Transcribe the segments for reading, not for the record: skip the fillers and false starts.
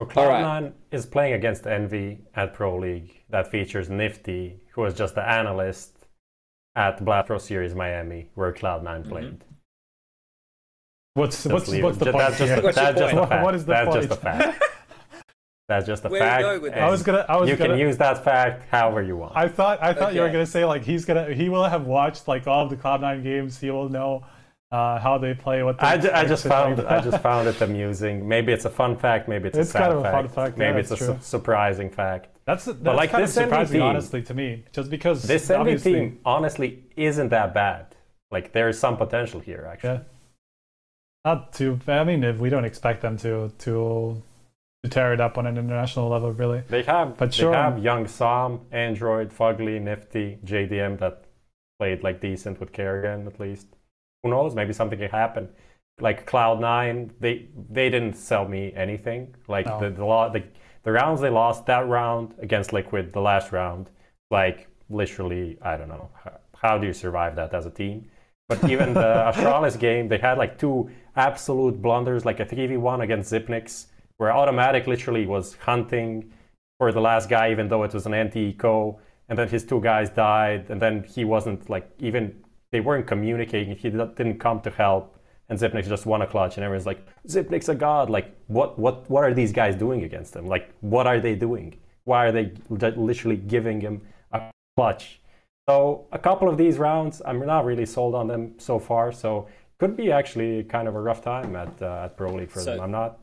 So All right. Cloud9 is playing against Envy at Pro League that features Nifty, who was just the analyst at Blast Pro Series Miami, where Cloud9 played. What's the point That's here? just a fact. What is the That's point? just a fact. That's just a Where are you fact. going with and this? you can use that fact however you want. I thought you were Okay. gonna say like he will have watched like all of the Cloud9 games. He will know how they play. What they I just found like I just found it amusing. Maybe it's a fun fact. Maybe it's a sad kind of a fact. fun fact. Maybe Yeah, it's a that's true. surprising fact. That's like kind of this NBA surprising, team- honestly, to me, just because This NBA obviously, team honestly isn't that bad. Like there is some potential here actually. yeah, not too. I mean, if we don't expect them to tear it up on an international level, really. They have But they sure. have young Sam, Android, Fugly, Nifty, JDM that played like decent with Kerrigan at least. Who knows? Maybe something can happen. Like Cloud9, they didn't sell me anything. Like No. the rounds they lost, that round against Liquid, the last round, like literally, I don't know. How do you survive that as a team? But even the Astralis game, they had like two absolute blunders, like a 3v1 against Zipnix, where Automatic literally was hunting for the last guy, even though it was an anti-eco, and then his two guys died, and then he wasn't like even, they weren't communicating, he didn't come to help, and Zipnix just won a clutch, and everyone's like, Zipnix a god, like what are these guys doing against him? Like what are they doing? Why are they literally giving him a clutch? So a couple of these rounds, I'm not really sold on them so far, so could be actually kind of a rough time at Pro League for them. I'm not.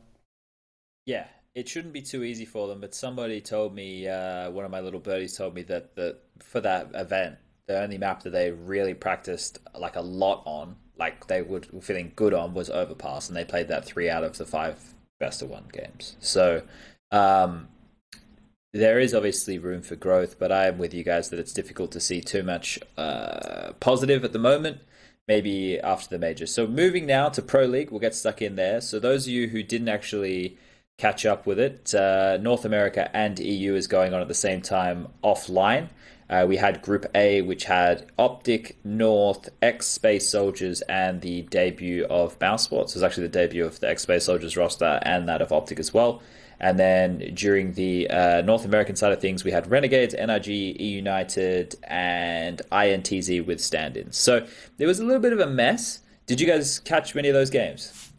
Yeah, it shouldn't be too easy for them, but somebody told me, one of my little birdies told me that for that event, the only map that they really practiced like a lot on, like they were feeling good on, was Overpass, and they played that 3 out of the 5 best of 1 games. So there is obviously room for growth, but I am with you guys that it's difficult to see too much positive at the moment. Maybe after the majors. So moving now to Pro League, we'll get stuck in there. So those of you who didn't actually catch up with it, North America and EU is going on at the same time offline. We had Group A, which had Optic, North, X-Space Soldiers, and the debut of Mousesports. It was actually the debut of the X-Space Soldiers roster and that of Optic as well. And then during the North American side of things, we had Renegades, NRG, E United, and INTZ with stand-ins. So there was a little bit of a mess. Did you guys catch many of those games?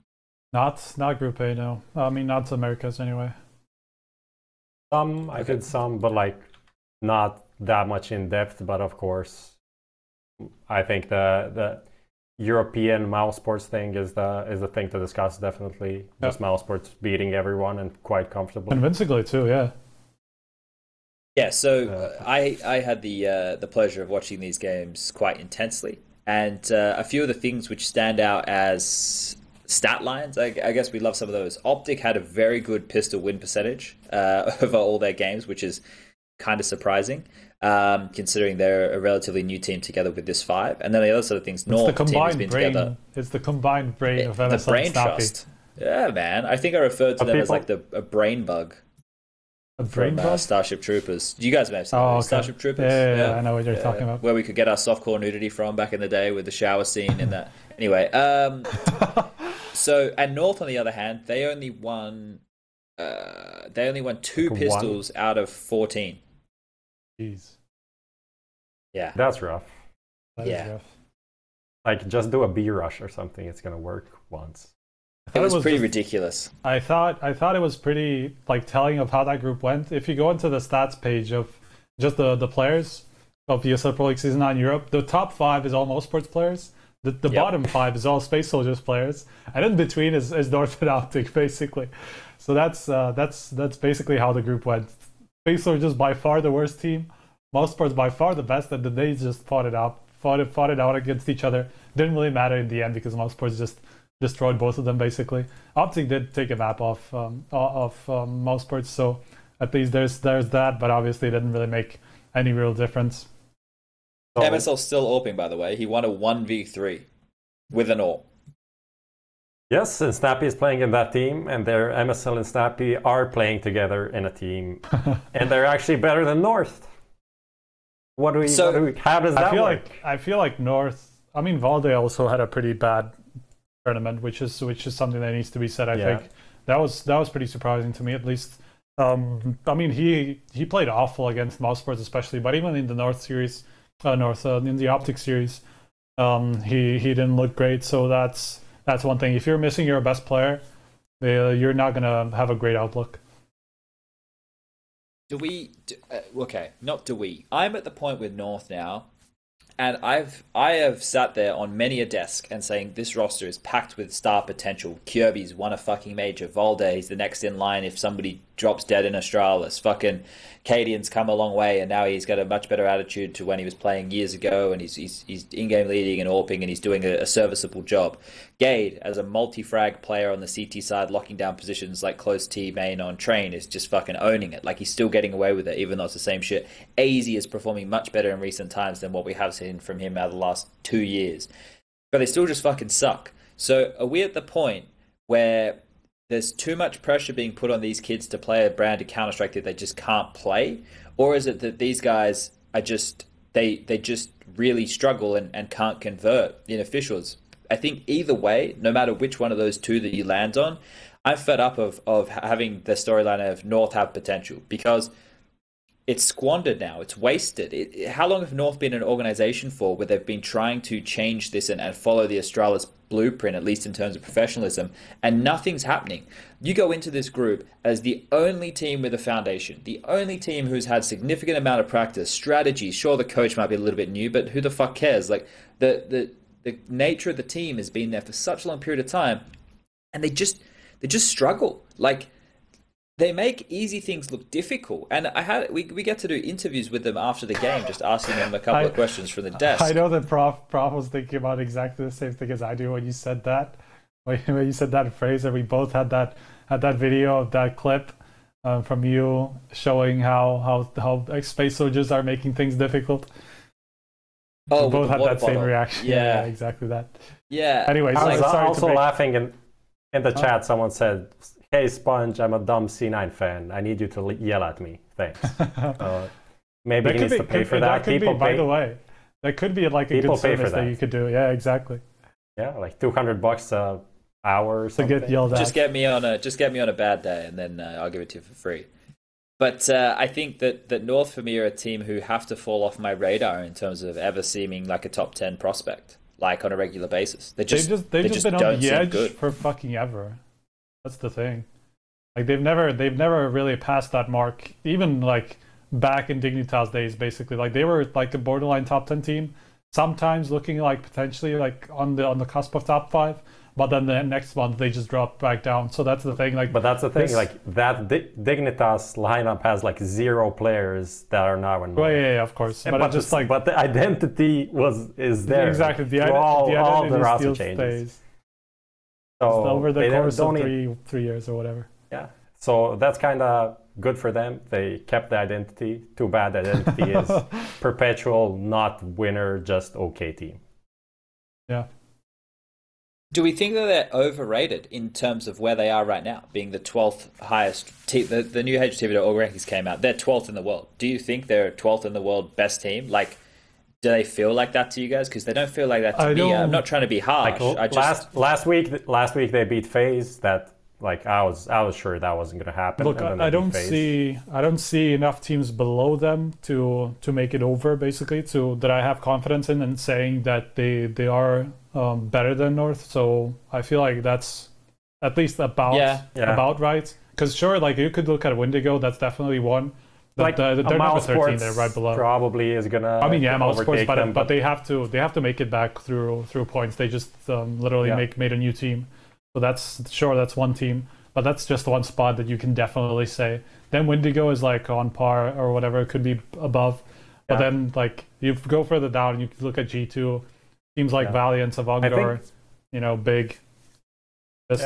Not Group A, no. I mean, not Americas anyway. I did some, but like not that much in depth. But of course, I think the European mouse sports thing is the thing to discuss, definitely. Just mouse sports beating everyone and quite comfortably. Convincingly too, yeah. Yeah, so I had the pleasure of watching these games quite intensely, and a few of the things which stand out as stat lines, I guess we love some of those. Optic had a very good pistol win percentage over all their games, which is kind of surprising, considering they're a relatively new team together with this 5. And then the other sort of things, North team has been together. It's the combined brain of MSL The brain and Snappy. trust. Yeah, man. I think I referred to them as like a brain bug. A brain from bug? Starship Troopers. You guys may have seen Oh, those. okay. Starship Troopers. Yeah, I know what you're talking about. Where we could get our softcore nudity from back in the day with the shower scene and that. Anyway, so and North on the other hand, they only won 2 pistols out of 14. Jeez. Yeah. That's rough. That is rough. Like just do a B rush or something. It's gonna work once. It was pretty ridiculous. I thought it was pretty like telling of how that group went. If you go into the stats page of just the players of the ESL Pro League Season 9 Europe, the top 5 is all most sports players. The bottom 5 is all Space Soldiers players, and in between is North and Optic basically. So that's basically how the group went. Space Soldiers by far the worst team, most sports by far the best, and then they just fought it out against each other. Didn't really matter in the end because most sports just destroyed both of them basically. Optic did take a map off most sports, so at least there's that, but obviously it didn't really make any real difference. MSL's still AWPing, by the way. He won a 1v3 with an AWP. Yes, and Snappy is playing in that team, and their MSL and Snappy are playing together in a team, and they're actually better than North. How does that work? I feel like North. I mean, Valde also had a pretty bad tournament, which is something that needs to be said. I think that was pretty surprising to me, at least. I mean, he played awful against Mousesports especially, but even in the in the Optic series, he didn't look great. So that's one thing. If you're missing your best player, you're not gonna have a great outlook. I'm at the point with North now, and I have sat there on many a desk and saying this roster is packed with star potential. Kirby's won a fucking major. Valde's the next in line if somebody drops dead in Australis. Fucking Cadian's come a long way, and now he's got a much better attitude to when he was playing years ago, and he's in-game leading and AWPing, and he's doing a serviceable job. Gade, as a multi-frag player on the CT side, locking down positions like close T main on train, is just fucking owning it. Like, he's still getting away with it, even though it's the same shit. AZ is performing much better in recent times than what we have seen from him out of the last 2 years. But they still just fucking suck. So are we at the point where there's too much pressure being put on these kids to play a brand of Counter-Strike that they just can't play? Or is it that these guys are just, they just really struggle and can't convert in officials? I think either way, no matter which one of those two that you land on, I'm fed up of having the storyline of North have potential, because it's squandered now. It's wasted. How long have North been an organization for where they've been trying to change this and follow the Astralis blueprint, at least in terms of professionalism, and nothing's happening? You go into this group as the only team with a foundation, the only team who's had significant amount of practice, strategy. Sure, the coach might be a little bit new, but who the fuck cares? Like, the nature of the team has been there for such a long period of time, and they just struggle. Like, they make easy things look difficult. And we get to do interviews with them after the game, just asking them a couple of questions from the desk. I know that Prof was thinking about exactly the same thing as I do when you said that. When you said that phrase, and we both had that video of that clip from you showing how space soldiers are making things difficult. Oh, we both had that bottle. Same reaction. Yeah, exactly that. Yeah. Anyways, I was also laughing in the chat. Someone said, "Hey Sponge, I'm a dumb C9 fan. I need you to yell at me. Thanks." Maybe he needs to pay for that. By the way, that could be like a good service that you could do. Yeah, exactly. Yeah, like $200 an hour or something. To get yelled at. Just get me on a bad day, and then I'll give it to you for free. But I think that North for me are a team who have to fall off my radar in terms of ever seeming like a top 10 prospect, like on a regular basis. They've just been on the edge for fucking ever. That's the thing. Like, they've never really passed that mark. Even like back in Dignitas days, basically, like they were like a borderline top 10 team, sometimes looking like potentially like on the cusp of top 5. But then the next month they just dropped back down. So that's the thing. Like, but that's the thing. Like, that Dignitas lineup has like 0 players that are now in. Well, yeah, of course. But just like, but the identity is there. Exactly. The all the roster still changes. Stays. So over the course of three years or whatever. Yeah. So that's kind of good for them. They kept the identity. Too bad the identity is perpetual, not winner, just okay team. Yeah. Do we think that they're overrated in terms of where they are right now, being the 12th highest team? The new HLTV All rankings came out. They're 12th in the world. Do you think they're 12th in the world best team? Like, do they feel like that to you guys? Because they don't feel like that to me. I'm not trying to be harsh. Like, last week they beat FaZe. That, like, I was sure that wasn't going to happen. Look, I don't see enough teams below them to make it over. Basically, that I have confidence in and saying that they are better than North. So I feel like that's at least about right. Because sure, like, you could look at Wendigo. That's definitely one. Like, they're number 13. They're right below. Probably is gonna. I mean, yeah, Mousesports, but they have to make it back through points. They just literally made a new team. So that's one team, but that's just one spot that you can definitely say. Then Wendigo is like on par or whatever. It could be above, but then like you go further down and you look at G2 teams like Valiant, Avangor, big. Just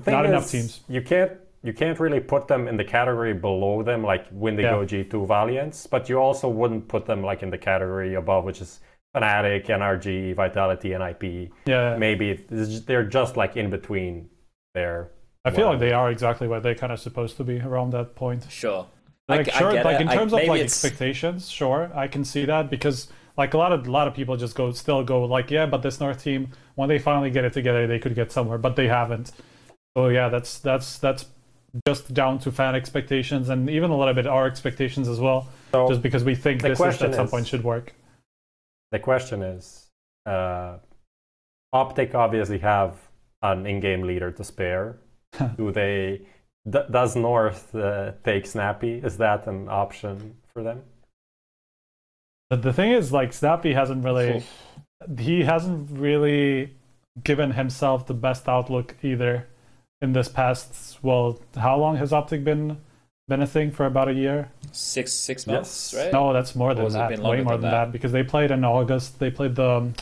not enough teams. You can't really put them in the category below them, like Wendigo, G2, Valiants, but you also wouldn't put them like in the category above, which is Fnatic, NRG, Vitality, and IP. Yeah. Maybe they're just like in between there. I feel like they are exactly what they're kind of supposed to be around that point. Sure. Like, in terms of like expectations, sure, I can see that, because like a lot of people just still go like, yeah, but this North team, when they finally get it together, they could get somewhere, but they haven't. So yeah, that's just down to fan expectations and even a little bit our expectations as well. So just because we think this is, at some point should work. The question is, Optic obviously have an in-game leader to spare. Does North take Snappy? Is that an option for them? But the thing is, like, Snappy hasn't really given himself the best outlook either in this past, well, how long has Optic been a thing? For about a year? Six months, right? No, that's more than that. Way more than that, because they played in August. They played the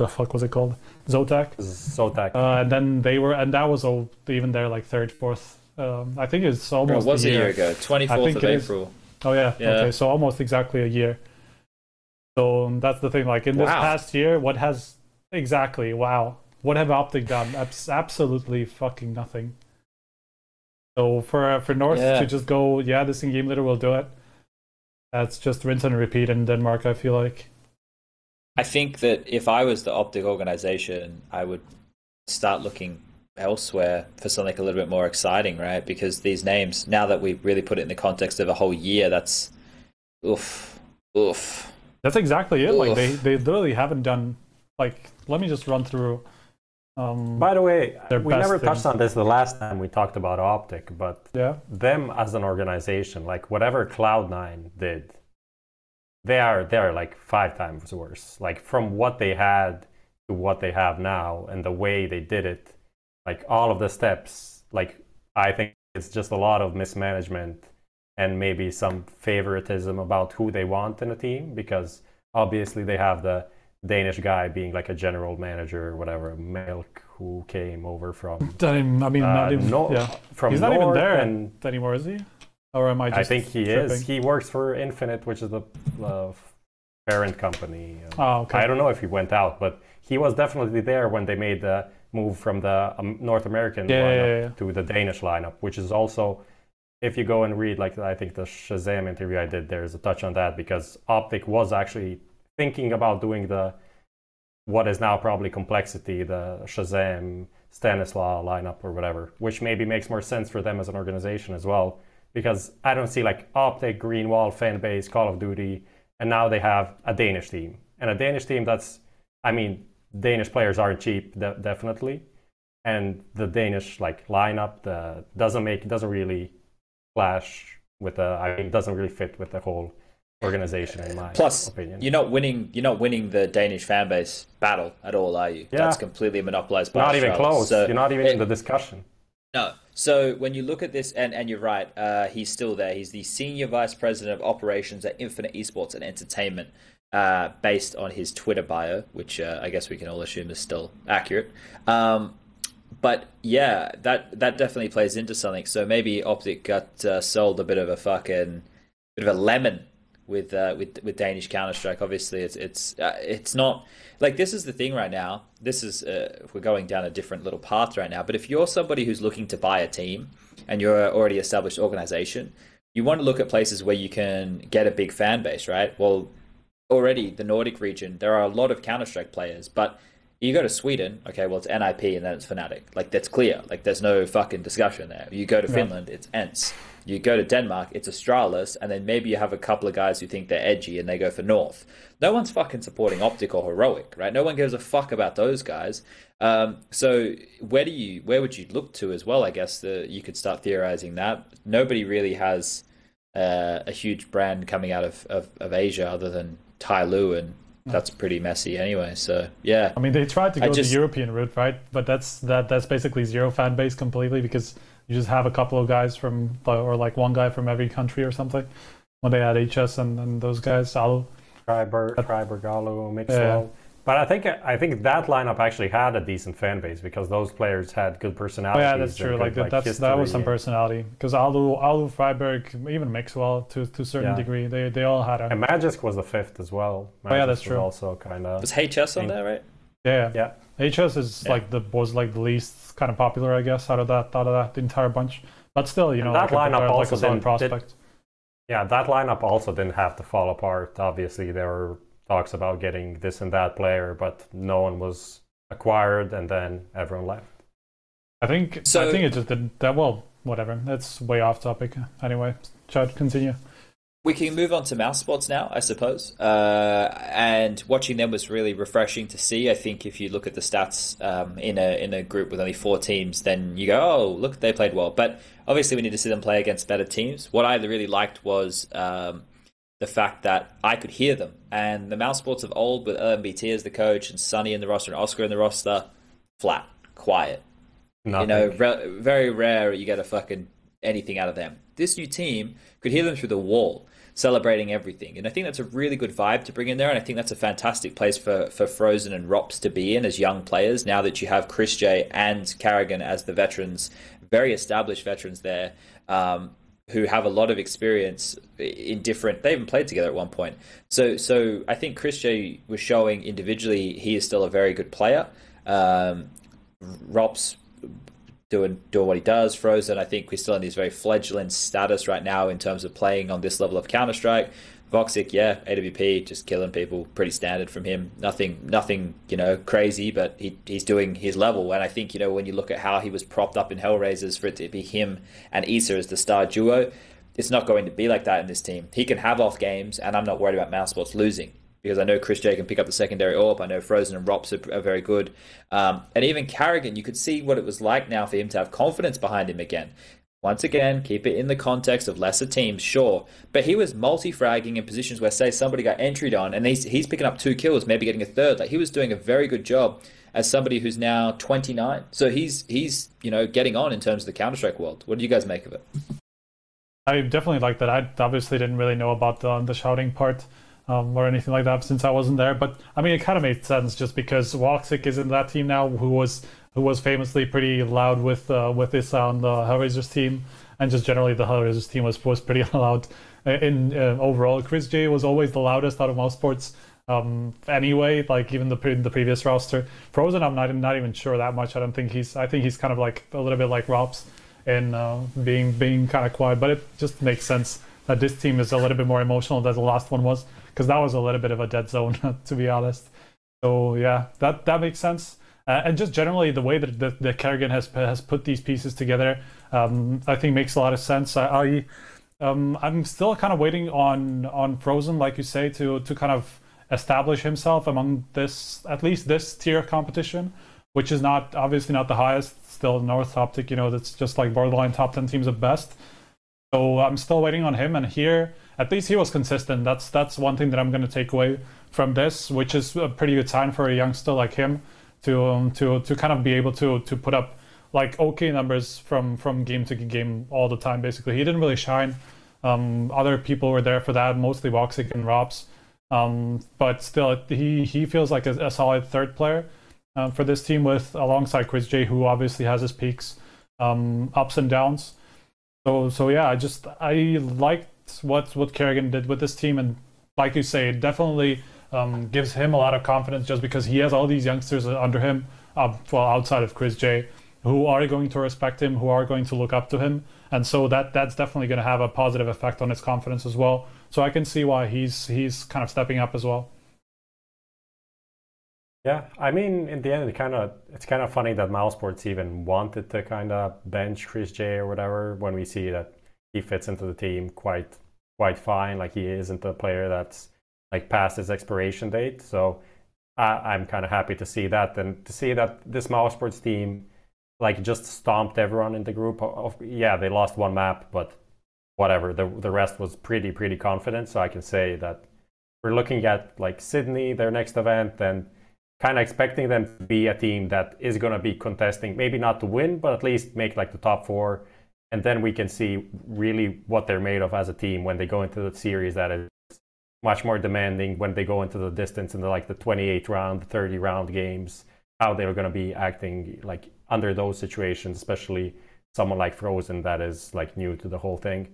fuck was it called? Zotac. And then that was even there like third, fourth. I think it's almost. It was a year ago, 24th of April. Oh yeah. Okay, so almost exactly a year. So that's the thing. Like in this past year, what have Optic done? Absolutely fucking nothing. So for North to just go, this in-game leader will do it. That's just rinse and repeat in Denmark, I feel like. I think that if I was the Optic organization, I would start looking elsewhere for something a little bit more exciting, right? Because these names, now that we really put it in the context of a whole year, that's oof. That's exactly it. Oof. Like they literally haven't done, like, let me just run through. By the way, we never touched on this the last time we talked about Optic, but them as an organization, like whatever Cloud9 did, they're like 5 times worse. Like from what they had to what they have now and the way they did it, like all of the steps, like I think it's just a lot of mismanagement and maybe some favoritism about who they want in a team, because obviously they have the Danish guy being like a general manager or whatever, Milk, who came over from from he's not even there anymore, is he? Or am I just I think he tripping? is. He works for Infinite, which is the parent company. Okay. I don't know if he went out, but he was definitely there when they made the move from the North American lineup to the Danish lineup, which is also, if you go and read, like I think the Shazam interview I did, there's a touch on that, because Optic was actually thinking about doing what is now probably Complexity, the Shazam, Stanislaw lineup or whatever, which maybe makes more sense for them as an organization as well, because I don't see like Optic, Greenwall, Fanbase, Call of Duty, and now they have a Danish team. And a Danish team Danish players aren't cheap, definitely. And the Danish like lineup doesn't really clash with doesn't really fit with the whole organization in my opinion. You're not winning the Danish fan base battle at all, are you? That's completely monopolized by not Australia. Even close. So you're not even in the discussion. No. So when you look at this, and you're right, he's still there. He's the senior vice president of operations at Infinite Esports and Entertainment, based on his Twitter bio, which I guess we can all assume is still accurate. But yeah, that definitely plays into something. So maybe Optic got sold a bit of a lemon with Danish Counter-Strike. Obviously, it's not like, this is the thing right now. This is we're going down a different little path right now. But if you're somebody who's looking to buy a team and you're an already established organization, you want to look at places where you can get a big fan base, right? Well, already the Nordic region, there are a lot of Counter-Strike players, but you go to Sweden, okay, well, it's NIP and then it's Fnatic. Like, that's clear. Like, there's no fucking discussion there. You go to Finland, it's ENCE. You go to Denmark, it's Astralis, and then maybe you have a couple of guys who think they're edgy and they go for North. No one's fucking supporting Optic or Heroic, right? No one gives a fuck about those guys. So where would you look to as well? I guess you could start theorizing that. Nobody really has a huge brand coming out of Asia other than Tai Lu, and that's pretty messy anyway. So yeah, I mean, they tried to go the European route, right? But that's basically zero fan base completely, because you just have a couple of guys or like one guy from every country or something. When they had HS and those guys, Alu, Freiburg, Alu, Mixwell. But I think that lineup actually had a decent fan base, because those players had good personalities. Oh yeah, that's true. That was some personality, because Alu, Freiburg, even Mixwell to a certain degree, they all had a. And Magisk was the 5th as well. Magisk that's true. Also kind of. Was HS on there, right? Yeah. HS is was the least kind of popular, I guess, out of that entire bunch. But still, you know, that lineup also didn't prospect. That lineup also didn't have to fall apart. Obviously, there were talks about getting this and that player, but no one was acquired, and then everyone left. I think it just didn't that well. Whatever. That's way off topic. Anyway, Chad, continue. We can move on to mouse sports now, I suppose. And watching them was really refreshing to see. I think if you look at the stats in a group with only 4 teams, then you go, oh, look, they played well. But obviously we need to see them play against better teams. What I really liked was the fact that I could hear them. And the mouse sports of old with LMBT as the coach and Sonny in the roster and Oscar in the roster, flat, quiet. Nothing. You know, very rare you get a fucking anything out of them. This new team could hear them through the wall, celebrating everything. And I think that's a really good vibe to bring in there. And I think that's a fantastic place for Frozen and Rops to be in as young players. Now that you have Chris J and Carrigan as the veterans, very established veterans there, who have a lot of experience in different... They even played together at one point. So I think Chris J was showing individually he is still a very good player. Rops doing what he does. Frozen, I think we're still in his very fledgling status right now in terms of playing on this level of Counter-Strike. Voxic, yeah, AWP, just killing people, pretty standard from him. Nothing, you know, crazy, but he's doing his level. And I think, you know, when you look at how he was propped up in Hellraisers for it to be him and Issa as the star duo, it's not going to be like that in this team. He can have off games, and I'm not worried about mouse sports losing, because I know Chris J can pick up the secondary AWP. I know Frozen and Rops are very good. And even Carrigan, you could see what it was like now for him to have confidence behind him again. Once again, keep it in the context of lesser teams, sure. But he was multi-fragging in positions where, say, somebody got entried on, and he's picking up 2 kills, maybe getting a third. Like, he was doing a very good job as somebody who's now 29. So he's you know, getting on in terms of the Counter-Strike world. What do you guys make of it? I definitely like that. I obviously didn't really know about the shouting part. Or anything like that since I wasn't there, but I mean it kind of made sense just because Woxic is in that team now, who was famously pretty loud with Issa on the Hellraisers team, and just generally the Hellraisers team was pretty loud in overall. Chris J was always the loudest out of most sports anyway, like even the previous roster. Frozen, I'm not even sure that much. I think he's kind of like a little bit like Rops in being kind of quiet, but it just makes sense that this team is a little bit more emotional than the last one was, because that was a little bit of a dead zone, to be honest. So yeah, that makes sense. And just generally the way that the Kerrigan has put these pieces together, I think makes a lot of sense. I'm still kind of waiting on Frozen, like you say, to kind of establish himself among at least this tier competition, which is obviously not the highest. Still North Optic, you know, that's just like borderline top 10 teams at best. So I'm still waiting on him, and here at least he was consistent. That's one thing that I'm going to take away from this, which is a pretty good sign for a youngster like him to kind of be able to put up like okay numbers from game to game all the time. Basically, he didn't really shine. Other people were there for that, mostly Voxic and Rops, but still he feels like a solid third player for this team, with alongside Chris J, who obviously has his peaks, ups and downs. So yeah, I liked what Kerrigan did with this team, and like you say, it definitely gives him a lot of confidence just because he has all these youngsters under him, well, outside of Chris J, who are going to respect him, who are going to look up to him, and so that's definitely going to have a positive effect on his confidence as well. So I can see why he's kind of stepping up as well. Yeah, I mean, in the end, it's kind of funny that Mousesports even wanted to kind of bench Chris J or whatever, when we see that he fits into the team quite fine. Like, he isn't a player that's like past his expiration date. So I'm kind of happy to see that, and to see that this Mousesports team like just stomped everyone in the group. Yeah, they lost one map, but whatever. The rest was pretty confident. So I can say that we're looking at like Sydney, their next event, and kind of expecting them to be a team that is going to be contesting, maybe not to win, but at least make like the top 4. And then we can see really what they're made of as a team when they go into the series that is much more demanding, when they go into the distance in the 28 round, the 30 round games, how they're going to be acting like under those situations, especially someone like Frozen that is like new to the whole thing.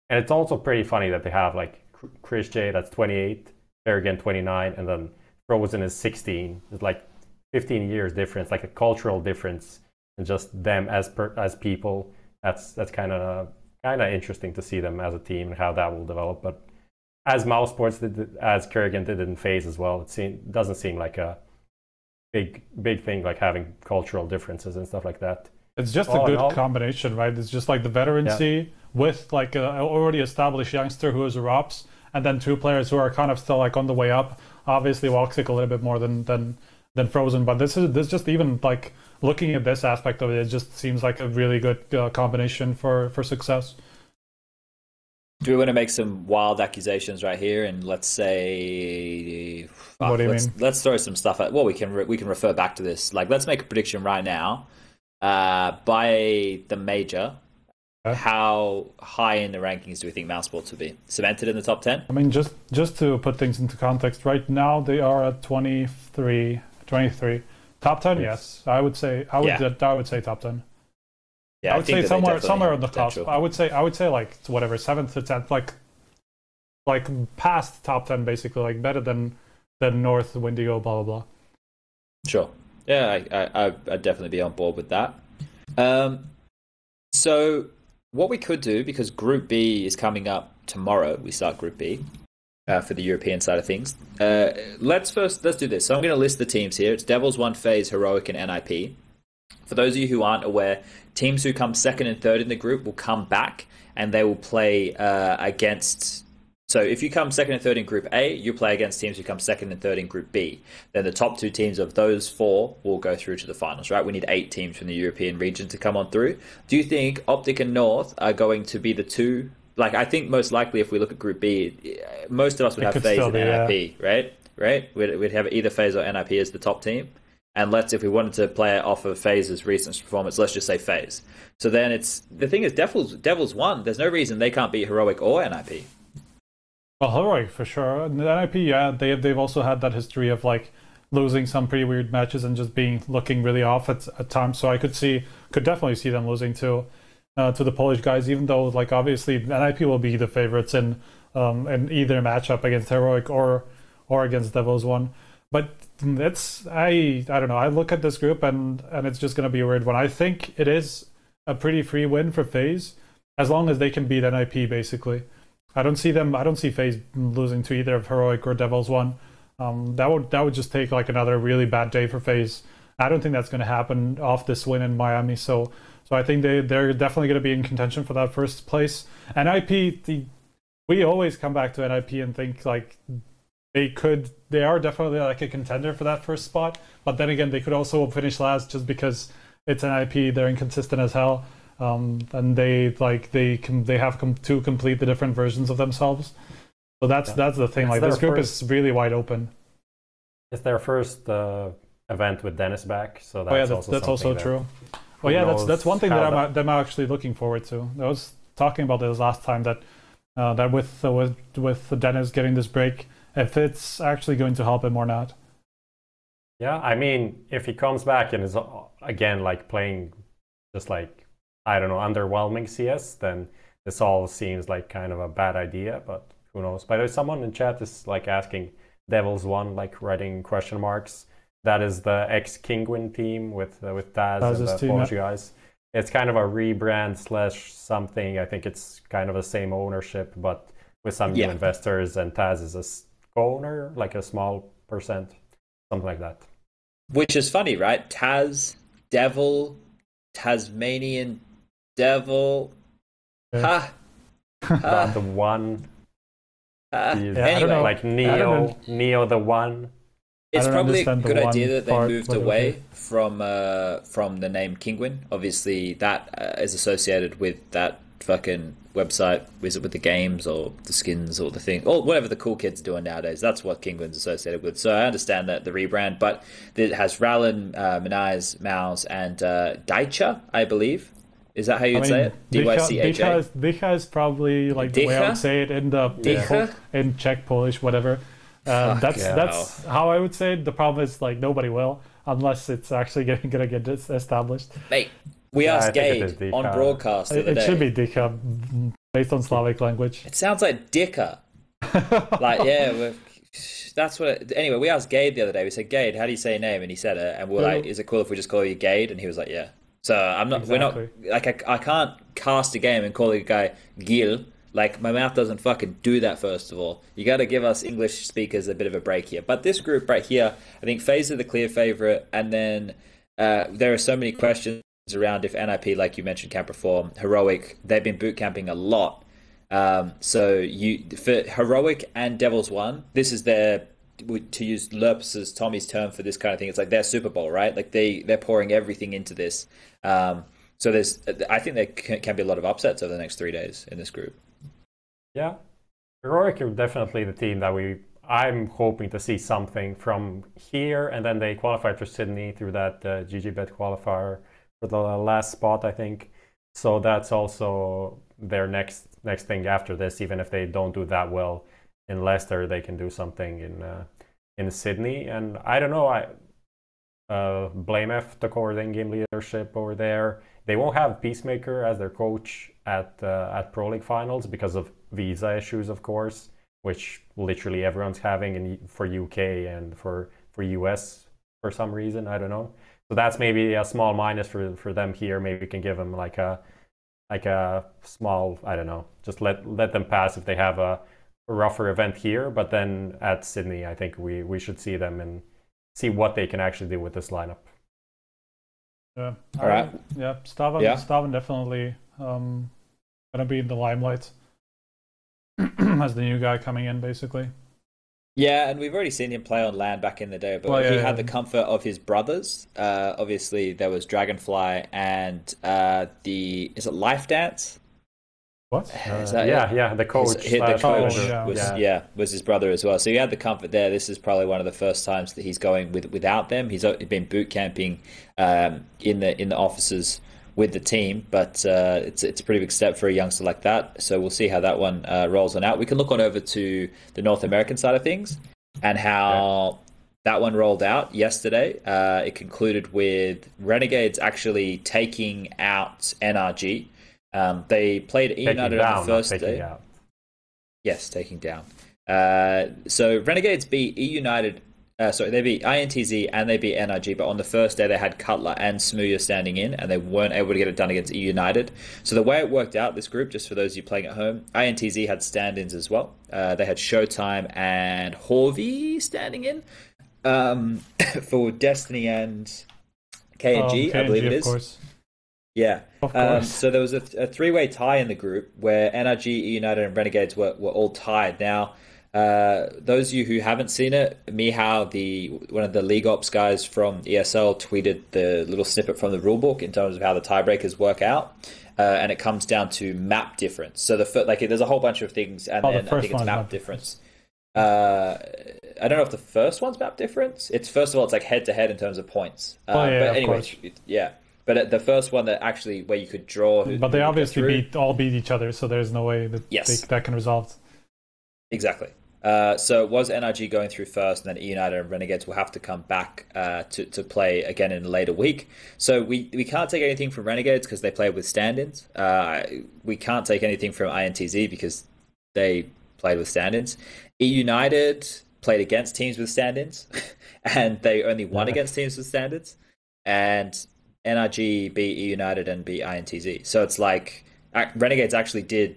And it's also pretty funny that they have like Chris J, that's 28, Kerrigan 29, and then Frozen is 16. It's like 15 years difference, like a cultural difference, and just them as people. That's kind of interesting to see them as a team and how that will develop. But as Mousesports did, as Kerrigan did in FaZe as well, doesn't seem like a big thing, like having cultural differences and stuff like that. It's just a all in good all, combination, right? It's just like the veterancy with like an already established youngster who is a ROPS, and then two players who are kind of still like on the way up. Obviously, Woxic a little bit more than Frozen, but this just even like looking at this aspect of it, it just seems like a really good combination for success. Do we want to make some wild accusations right here? And let's say, What do you mean? Let's throw some stuff at. Well, we can refer back to this. Like, let's make a prediction right now. By the major, how high in the rankings do we think Mouse Sports will be? Cemented in the top 10? I mean, just to put things into context, right now they are at 23. Top 10, yes. I would say top 10. Yeah, I would say somewhere on the cusp. I would say like whatever 7th to 10th, like past top 10 basically, like better than North, Wendigo, blah blah blah. Sure. Yeah, I'd definitely be on board with that. So what we could do, because Group B is coming up tomorrow, we start Group B for the European side of things. Let's do this. So I'm going to list the teams here. It's Devils, 1, FaZe, Heroic, and NIP. For those of you who aren't aware, teams who come second and third in the group will come back and they will play against. So if you come second and third in Group A, you play against teams who come second and third in Group B. Then the top 2 teams of those 4 will go through to the finals, right? We need 8 teams from the European region to come on through. Do you think Optic and North are going to be the 2? Like, I think most likely if we look at Group B, most of us would have FaZe and NIP, right? We'd have either FaZe or NIP as the top team. And if we wanted to play it off of FaZe's recent performance, let's just say FaZe. So then the thing is, Devils won. There's no reason they can't beat Heroic or NIP. Well, Heroic for sure. And the NIP, yeah, they've also had that history of like losing some pretty weird matches and just looking really off at times. So I could definitely see them losing to the Polish guys, even though like obviously NIP will be the favorites in either matchup against Heroic or against Devils 1. But I don't know. I look at this group and it's just going to be a weird one. I think it is a pretty free win for FaZe as long as they can beat NIP basically. I don't see FaZe losing to either of Heroic or Devils 1. That would just take like another really bad day for FaZe. I don't think that's going to happen off this win in Miami. So I think they're definitely going to be in contention for that first place. NIP, we always come back to NIP and think like they are definitely like a contender for that first spot. But then again, they could also finish last just because it's NIP. They're inconsistent as hell. And they have to complete the different versions of themselves. So that's the thing. Like this group is really wide open. It's their first event with Dennis back, so that's also true. Well, yeah, that's one thing that I'm actually looking forward to. I was talking about this last time that with Dennis getting this break, if it's actually going to help him or not. Yeah, I mean, if he comes back and is again like playing just like, I don't know, underwhelming CS, then this all seems like kind of a bad idea, but who knows. By the way, someone in chat is like asking Devils 1, like writing question marks. That is the ex-Kingwin team with Taz and the Polish guys. It's kind of a rebrand / something. I think it's kind of the same ownership, but with some new investors, and Taz is a co-owner, like a small percent, something like that. Which is funny, right? Taz, Devil, Tasmanian Devil. Ha! But the one. Anyway, like Neo the One. It's probably a good idea that they moved away from the name Kingwin. Obviously, that is associated with that fucking website. Is it with the games or the skins or the thing or whatever the cool kids are doing nowadays? That's what Kingwin's associated with. So I understand that the rebrand, but it has Rallin, Minaz, Mouse, and Daicha, I believe. Is that how you'd say it? D-Y-C-H-A? Dicha is probably like the way I would say it in Czech, Polish, whatever. That's how I would say it. The problem is like nobody will unless it's actually gonna get established. Mate, we asked Gade on broadcast the other day. It should be Dicha based on Slavic language. It sounds like Dicka. That's what. Anyway, we asked Gade the other day. We said, Gade, how do you say your name? And he said it. And we're like, is it cool if we just call you Gade? And he was like, yeah. So I'm not. Exactly. We're not like I can't cast a game and call a guy Gil. Like my mouth doesn't fucking do that. First of all, you got to give us English speakers a bit of a break here. But this group right here, I think FaZe are the clear favorite, and then there are so many questions around if NIP, like you mentioned, can perform. Heroic, they've been boot camping a lot. So for Heroic and Devils One, this is their, to use Lerps's Tommy's term for this kind of thing, it's like their Super Bowl, right? Like they're pouring everything into this. So I think there can be a lot of upsets over the next 3 days in this group. Yeah, Heroic are definitely the team that I'm hoping to see something from here, and then they qualified for Sydney through that GGBet qualifier for the last spot, I think. So that's also their next thing after this. Even if they don't do that well in Leicester, they can do something in Sydney. And I don't know, blame F took over the in-game leadership over there. They won't have Peacemaker as their coach at Pro League finals because of visa issues, of course, which literally everyone's having for UK and for US for some reason. I don't know. So that's maybe a small minus for them here. Maybe we can give them like a small, I don't know, just let them pass if they have a rougher event here. But then at Sydney, I think we should see them and see what they can actually do with this lineup. Yeah. All right. Yeah. Stavan definitely gonna be in the limelight as the new guy coming in, basically. Yeah, and we've already seen him play on land back in the day, but he had the comfort of his brothers. Obviously, there was Dragonfly and is it Life Dance? What? The coach. The coach was his brother as well. So he had the comfort there. This is probably one of the first times that he's going without them. He's been boot camping in the offices with the team, but it's a pretty big step for a youngster like that. So we'll see how that one rolls on out. We can look on over to the North American side of things and how that one rolled out yesterday. It concluded with Renegades actually taking out NRG. They played United on the first day. Out. Yes, taking down. So Renegades beat United. They beat INTZ and they beat NRG, but on the first day they had Cutler and Smooya standing in, and they weren't able to get it done against United. So the way it worked out, this group, just for those of you playing at home, INTZ had stand-ins as well. They had Showtime and Horvey standing in for Destiny and KNG, I believe it is. Of course. Yeah. Of course. So there was a three-way tie in the group where NRG, United, and Renegades were all tied. Now, those of you who haven't seen it, Mihao, one of the League Ops guys from ESL, tweeted the little snippet from the rulebook in terms of how the tiebreakers work out, and it comes down to map difference. So there's a whole bunch of things, and then I think it's map difference. I don't know if the first one's map difference. It's first of all, it's like head to head in terms of points. But anyway, yeah. But the first one that actually where you could draw, but they obviously beat each other, so there's no way that that can resolve. Exactly. So it was NRG going through first, and then United and Renegades will have to come back to play again in a later week. So we can't take anything from Renegades because they play with stand-ins. We can't take anything from INTZ because they played with stand-ins. United played against teams with stand-ins, and they only won against teams with stand-ins. And NRG beat United and beat INTZ. So it's like Renegades actually did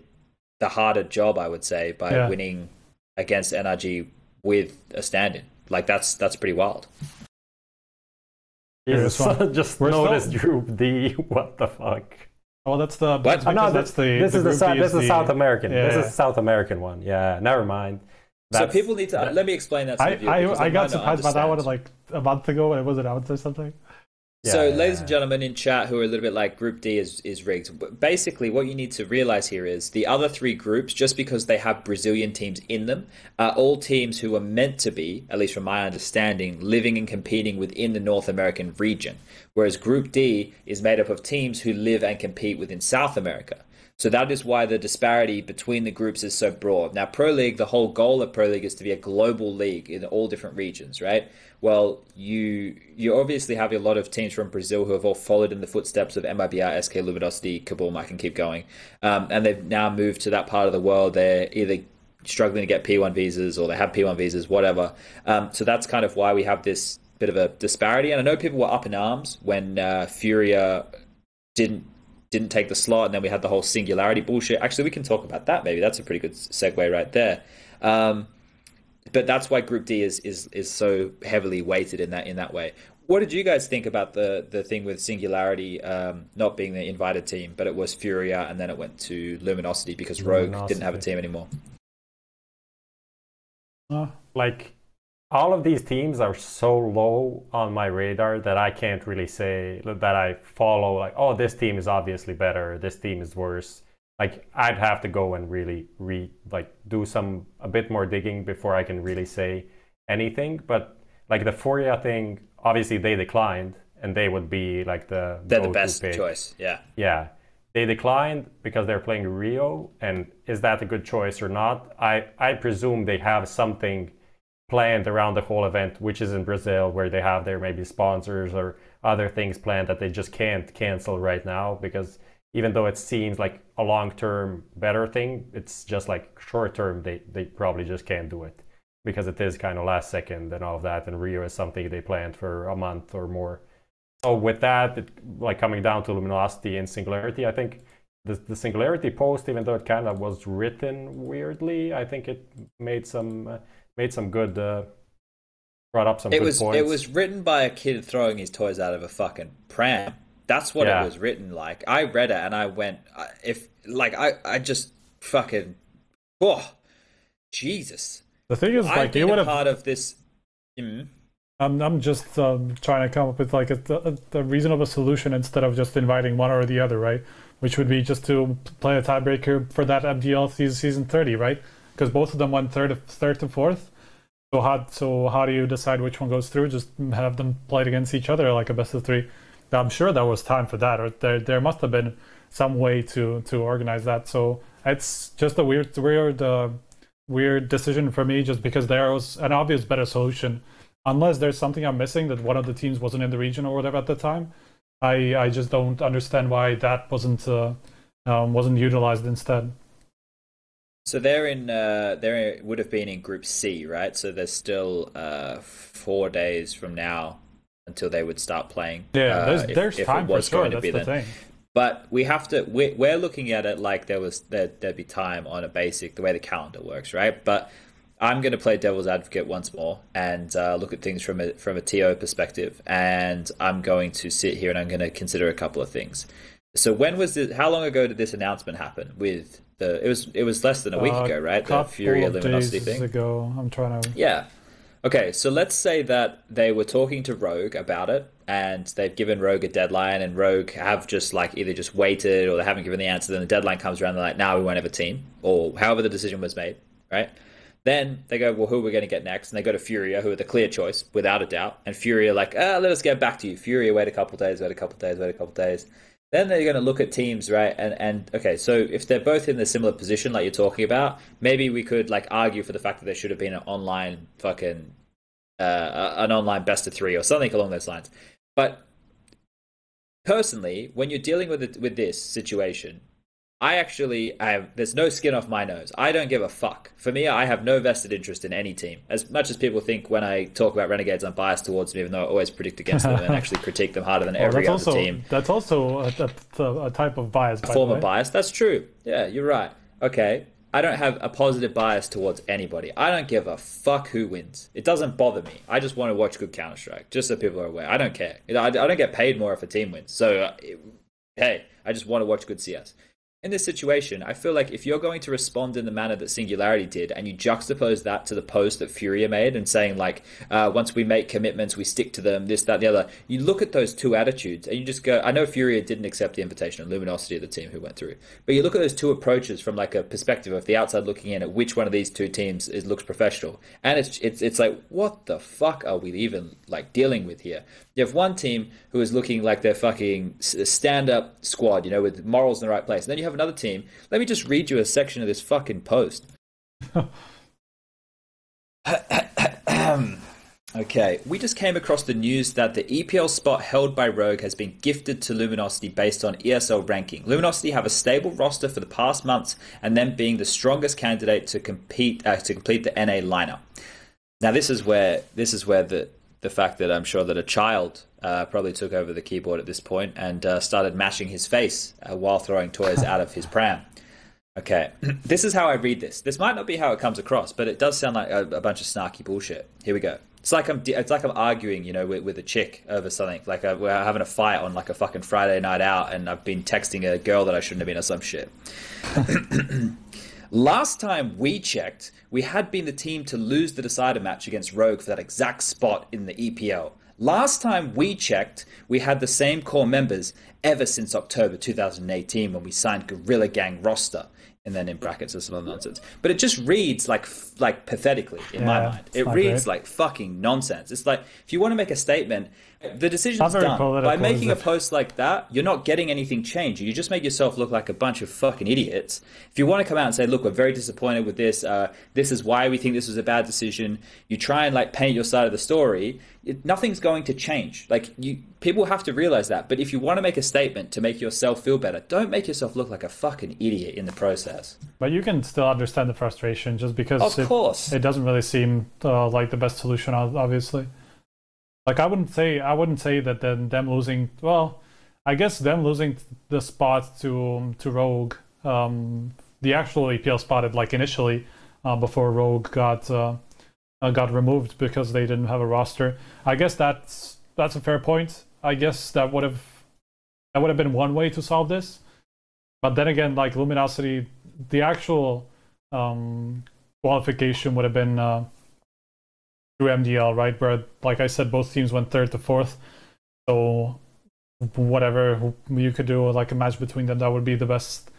the harder job, I would say, by winning against NRG with a stand-in. Like that's pretty wild. Just noticed Group D. What the fuck? Oh, that's the. What? This is the South American. Yeah. This is the South American one. Yeah, never mind. So people need to let me explain that. I got surprised by that one like a month ago. It was announced or something. Ladies and gentlemen in chat who are a little bit like Group D is rigged. But basically, what you need to realize here is the other three groups, just because they have Brazilian teams in them, are all teams who are meant to be, at least from my understanding, living and competing within the North American region. Whereas Group D is made up of teams who live and compete within South America. So that is why the disparity between the groups is so broad. Now, Pro League, the whole goal of Pro League is to be a global league in all different regions, right? Well, you obviously have a lot of teams from Brazil who have all followed in the footsteps of MIBR, SK Luminosity, Kaboom, I can keep going. And they've now moved to that part of the world. They're either struggling to get P1 visas or they have P1 visas, whatever. So that's kind of why we have this bit of a disparity. And I know people were up in arms when Furia didn't take the slot, and then we had the whole singularity bullshit. Actually, we can talk about that maybe. That's a pretty good segue right there. But that's why Group D is so heavily weighted in that way. What did you guys think about the thing with Singularity not being the invited team, but it was Furia and then it went to Luminosity because Rogue didn't have a team anymore? Like, all of these teams are so low on my radar that I can't really say that I follow, like, oh, this team is obviously better, this team is worse. Like, I'd have to go and really do a bit more digging before I can really say anything. But like the Furia thing, obviously they declined, and they would be like they're the best pick. Choice. Yeah, they declined because they're playing Rio, and is that a good choice or not? I presume they have something planned around the whole event, which is in Brazil, where they have their maybe sponsors or other things planned that they just can't cancel right now, because even though it seems like a long-term better thing, it's just like short-term they probably just can't do it, because it is kind of last second and all of that, and Rio is something they planned for a month or more. So with that, like coming down to Luminosity and Singularity, I think the Singularity post, even though it kind of was written weirdly, I think it made some good, brought up some good points. It was written by a kid throwing his toys out of a fucking pram. That's what it was written like. I read it and I went, I just fucking, oh, Jesus. The thing is, like, you would have part of this. I'm just trying to come up with like a reasonable solution instead of just inviting one or the other, right? Which would be just to play a tiebreaker for that MDL season 30, right? Because both of them went third to fourth. So how do you decide which one goes through? Just have them played against each other like a best of three. I'm sure there was time for that, or there must have been some way to organize that. So it's just a weird decision for me, just because there was an obvious better solution. Unless there's something I'm missing, that one of the teams wasn't in the region or whatever at the time, I just don't understand why that wasn't utilized instead. So they would have been in Group C, right? So there's still 4 days from now until they would start playing. Yeah, there's time for sure. That's the thing. But we have to. We're looking at it like there'd be time on the way the calendar works, right? But I'm going to play devil's advocate once more and look at things from a TO perspective, and I'm going to sit here and I'm going to consider a couple of things. So how long ago did this announcement happen? With it was less than a week ago, right? The Furia Luminosity thing. Ago. I'm trying to. Yeah. Okay, so let's say that they were talking to Rogue about it, and they've given Rogue a deadline, and Rogue have just either just waited or they haven't given the answer. Then the deadline comes around, they're like, "Now we won't have a team," or however the decision was made, right? Then they go, well, who are we going to get next? And they go to Furia, who are the clear choice, without a doubt. And Furia let us get back to you. Furia, wait a couple days. Then they're going to look at teams, right? And okay, so if they're both in a similar position like you're talking about, maybe we could argue for the fact that there should have been an online best of three or something along those lines. But personally, when you're dealing with this situation, there's no skin off my nose. I don't give a fuck. For me, I have no vested interest in any team. As much as people think when I talk about Renegades, I'm biased towards them, even though I always predict against them and actually critique them harder than every other team. That's also a type of bias. A form of bias. That's true. Yeah, you're right. Okay. I don't have a positive bias towards anybody. I don't give a fuck who wins. It doesn't bother me. I just want to watch good Counter-Strike, just so people are aware. I don't care. I don't get paid more if a team wins. So, hey, I just want to watch good CS. In this situation, I feel like if you're going to respond in the manner that Singularity did, and you juxtapose that to the post that Furia made and saying once we make commitments, we stick to them, this, that, the other, you look at those two attitudes and you just go, I know Furia didn't accept the invitation, and Luminosity of the team who went through, but you look at those two approaches from a perspective of the outside looking in at which one of these two teams looks professional, and it's like, what the fuck are we even dealing with here? You have one team who is looking like they're fucking stand-up squad, with morals in the right place. And then you have another team. Let me just read you a section of this fucking post. Okay, we just came across the news that the EPL spot held by Rogue has been gifted to Luminosity based on ESL ranking. Luminosity have a stable roster for the past months, and them being the strongest candidate to complete the NA lineup. Now, this is where the fact that I'm sure that a child probably took over the keyboard at this point and started mashing his face while throwing toys out of his pram. Okay, this is how I read this. This might not be how it comes across, but it does sound like a bunch of snarky bullshit. Here we go. it's like I'm arguing, you know, with a chick over something. Like we're having a fight on like a fucking Friday night out, and I've been texting a girl that I shouldn't have been or some shit. Last time we checked, we had been the team to lose the decider match against Rogue for that exact spot in the EPL. Last time we checked, we had the same core members ever since October 2018 when we signed Gorilla Gang roster. And then in brackets there's some other nonsense. But it just reads like pathetically in my mind. It reads like fucking nonsense. It's like, if you want to make a statement, the decision's done. By making a post like that, you're not getting anything changed. You just make yourself look like a bunch of fucking idiots. If you want to come out and say, look, we're very disappointed with this. This is why we think this was a bad decision. You try and like paint your side of the story. Nothing's going to change. Like people have to realize that. But if you want to make a statement to make yourself feel better, don't make yourself look like a fucking idiot in the process. But you can still understand the frustration just because of course it doesn't really seem like the best solution, obviously. Like I wouldn't say that them losing. Well, I guess them losing the spot to Rogue, the actual EPL spot, like initially before Rogue got removed because they didn't have a roster. I guess that's a fair point. I guess that would have been one way to solve this. But then again, like Luminosity, the actual qualification would have been through MDL, right? Where, like I said, both teams went 3rd to 4th. So whatever you could do, like a match between them, that would be the best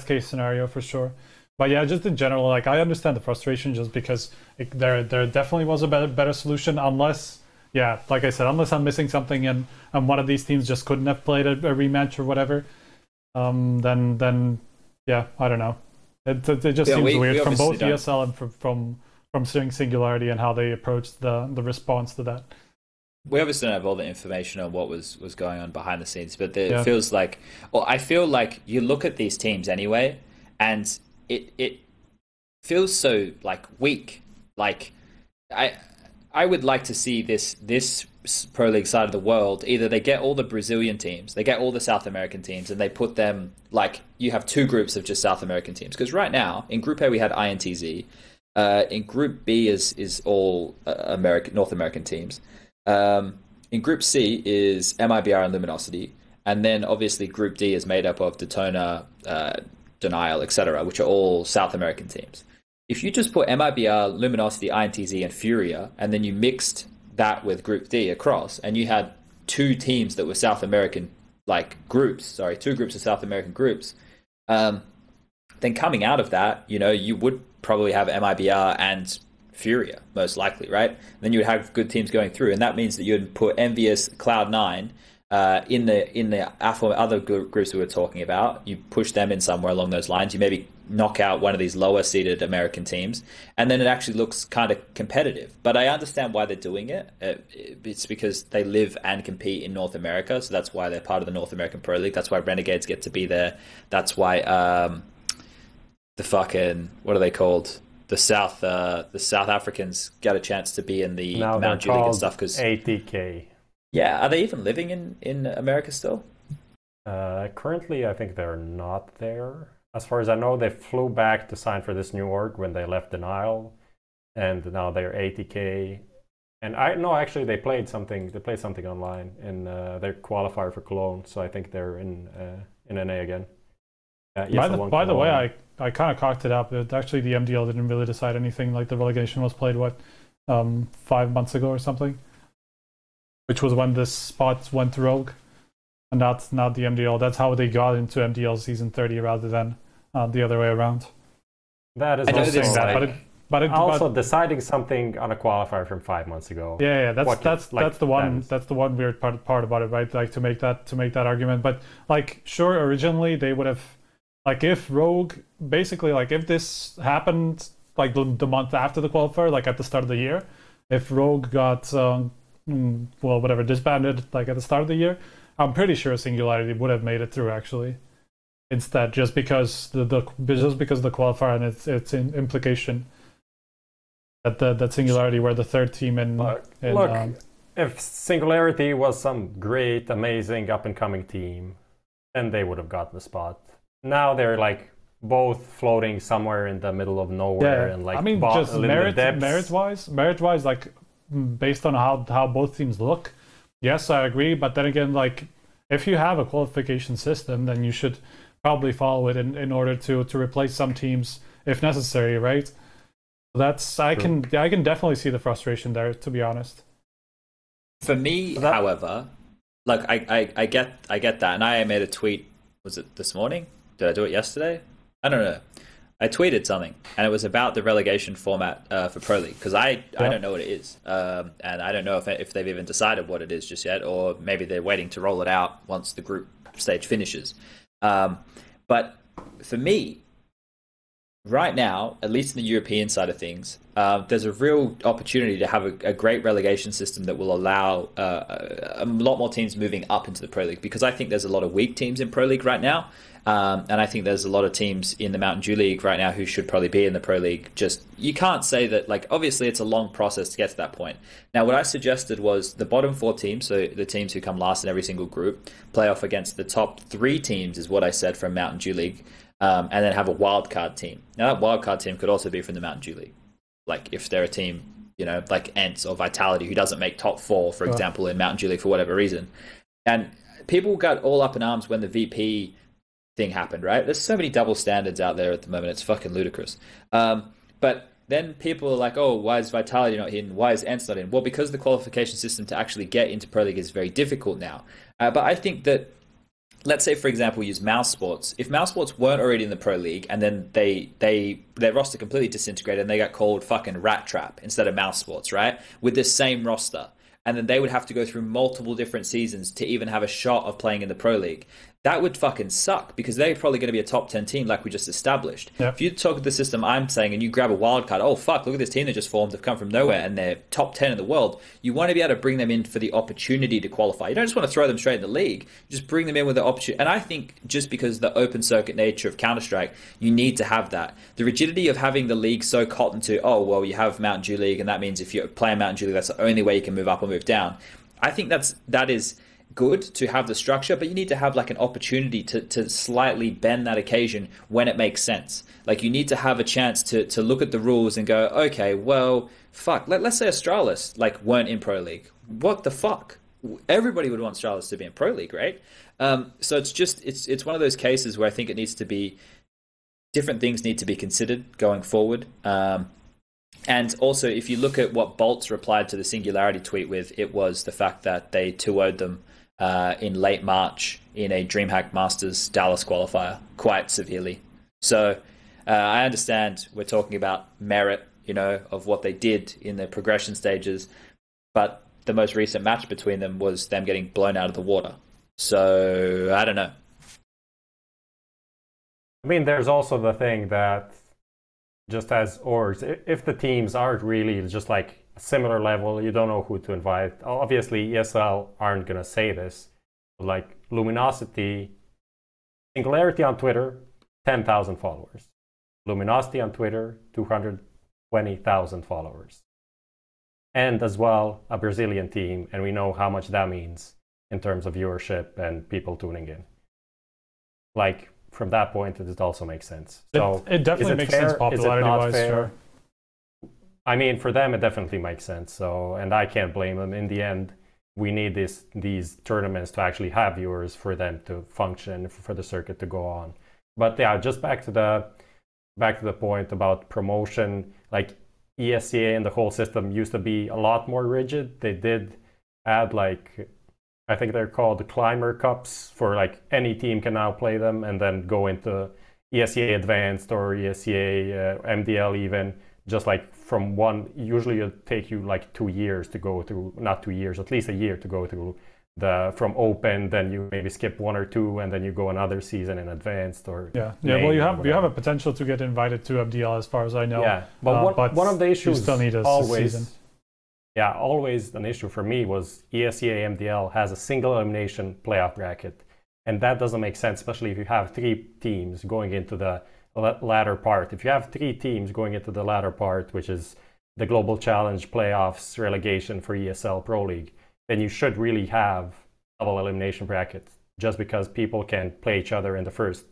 case scenario for sure. But yeah, just in general, like I understand the frustration just because there definitely was a better solution, unless, yeah, like I said, unless I'm missing something and one of these teams just couldn't have played a rematch or whatever. Then yeah, I don't know. It just seems weird from both ESL and from Singularity and how they approached the response to that. We obviously don't have all the information on what was going on behind the scenes, but it feels like, I feel like you look at these teams anyway, and it feels so like weak. Like I would like to see this Pro League side of the world. Either they get all the Brazilian teams, they get all the South American teams, and they put them like you have two groups of just South American teams. Because right now in Group A we had INTZ. In Group B is all North American teams. In Group C is MIBR and Luminosity, and then obviously Group D is made up of Daytona, Denial, etc., which are all South American teams. If you just put MIBR, Luminosity, INTZ, and Furia, and then you mixed that with Group D across, and you had two teams that were South American two groups of South American groups, then coming out of that, you know, you would probably have MIBR and Furia, most likely, right? And then you would have good teams going through, and that means that you would put Envious, Cloud9 in the other groups we were talking about. You push them in somewhere along those lines. You maybe knock out one of these lower-seeded American teams, and then it actually looks kind of competitive. But I understand why they're doing it. It's because they live and compete in North America, so that's why they're part of the North American Pro League. That's why Renegades get to be there. That's why the fucking, what are they called? The South Africans get a chance to be in the Mount Juliet and stuff. Because ATK. Yeah, are they even living in America still? Currently, I think they're not there. As far as I know, they flew back to sign for this new org when they left Denial, and now they're ATK. And I know actually they played something. They played something online in their qualifier for Cologne. So I think they're in NA again. By the way, I kind of cocked it up. Actually, the MDL didn't really decide anything. Like the relegation was played 5 months ago or something, which was when this spot went to Rogue, and that's not the MDL. That's how they got into MDL season 30 rather than the other way around. That is also deciding something on a qualifier from 5 months ago. Yeah, that's the one weird part about it, right? Like to make that argument. But like, sure, originally they would have, like, if Rogue, basically, like if this happened like the month after the qualifier, like at the start of the year, if Rogue got disbanded like at the start of the year, I'm pretty sure Singularity would have made it through actually. Instead, just because the qualifier and its implication that Singularity were the third team in. If Singularity was some great, amazing, up and coming team, then they would have gotten the spot. Now they're like both floating somewhere in the middle of nowhere, and like I mean, just merit wise, like based on how both teams look, yes, I agree. But then again, like if you have a qualification system, then you should probably follow it in order to replace some teams if necessary, right? That's I can definitely see the frustration there, to be honest. For me, however, like I get that, and I made a tweet. Was it this morning? Did I do it yesterday? I don't know. I tweeted something, and it was about the relegation format for Pro League, because I don't know what it is, and I don't know if they've even decided what it is just yet, or maybe they're waiting to roll it out once the group stage finishes. But for me, right now, at least in the European side of things, there's a real opportunity to have a great relegation system that will allow a lot more teams moving up into the Pro League, because I think there's a lot of weak teams in Pro League right now. And I think there's a lot of teams in the Mountain Dew League right now who should probably be in the Pro League. Just, you can't say that, like, obviously it's a long process to get to that point. Now, what I suggested was the bottom 4 teams, so the teams who come last in every single group, play off against the top 3 teams, is what I said, from Mountain Dew League, and then have a wildcard team. Now, that wildcard team could also be from the Mountain Dew League. Like, if they're a team, you know, like Ents or Vitality, who doesn't make top 4, for example, in Mountain Dew League for whatever reason. And people got all up in arms when the VP thing happened, right? There's so many double standards out there at the moment. It's fucking ludicrous. But then people are like, oh, why is Vitality not in? Why is Ents not in? Well, because the qualification system to actually get into Pro League is very difficult now. But I think that, let's say, for example, use Mouse Sports. If Mouse Sports weren't already in the Pro League, and then their roster completely disintegrated and they got called fucking Rat Trap instead of Mouse Sports, right? With this same roster. And then they would have to go through multiple different seasons to even have a shot of playing in the Pro League. That would fucking suck, because they're probably going to be a top 10 team like we just established. Yep. If you talk the system I'm saying and you grab a wild card, oh fuck, look at this team that just formed, they've come from nowhere and they're top 10 in the world. You want to be able to bring them in for the opportunity to qualify. You don't just want to throw them straight in the league. You just bring them in with the opportunity. And I think just because of the open circuit nature of Counter-Strike, you need to have that. The rigidity of having the league so cotton to, oh, well, you have Mountain Dew League, and that means if you're playing Mountain Dew League, that's the only way you can move up or move down. I think that is good to have the structure, but you need to have like an opportunity to slightly bend that occasion when it makes sense. Like, you need to have a chance to look at the rules and go, okay, well, fuck, let's say Astralis like weren't in Pro League. What the fuck? Everybody would want Astralis to be in Pro League, right? So it's one of those cases where I think it needs to be, different things need to be considered going forward. And also, if you look at what Bolts replied to the Singularity tweet with, it was the fact that they 2-0'd them in late March in a DreamHack Masters Dallas qualifier quite severely. So I understand we're talking about merit, you know, of what they did in the progression stages, but the most recent match between them was them getting blown out of the water. So I don't know. I mean, there's also the thing that, just as orgs, if the teams aren't really just like a similar level, you don't know who to invite. Obviously, ESL aren't going to say this, but like Luminosity, Singularity on Twitter, 10,000 followers. Luminosity on Twitter, 220,000 followers. And as well, a Brazilian team, and we know how much that means in terms of viewership and people tuning in. Like, from that point, it also makes sense. So it definitely makes sense popularity-wise, sure. I mean, for them, it definitely makes sense. So, and I can't blame them. In the end, we need these tournaments to actually have viewers for them to function, for the circuit to go on. But yeah, just back to the point about promotion. Like, ESCA and the whole system used to be a lot more rigid. They did add, like, I think they're called the Climber Cups, for like any team can now play them and then go into ESCA Advanced or ESCA MDL even, just like from one, usually it'll take you like 2 years to go through, not 2 years, at least a year to go through from Open, then you maybe skip 1 or 2 and then you go another season in Advanced or well, you have a potential to get invited to MDL as far as I know. Yeah, but one of the issues still need always season. Yeah, always an issue for me was ESCA MDL has a single elimination playoff bracket. And that doesn't make sense, especially if you have 3 teams going into the latter part. If you have 3 teams going into the latter part, which is the Global Challenge playoffs relegation for ESL Pro League, then you should really have double elimination bracket, just because people can play each other in the first.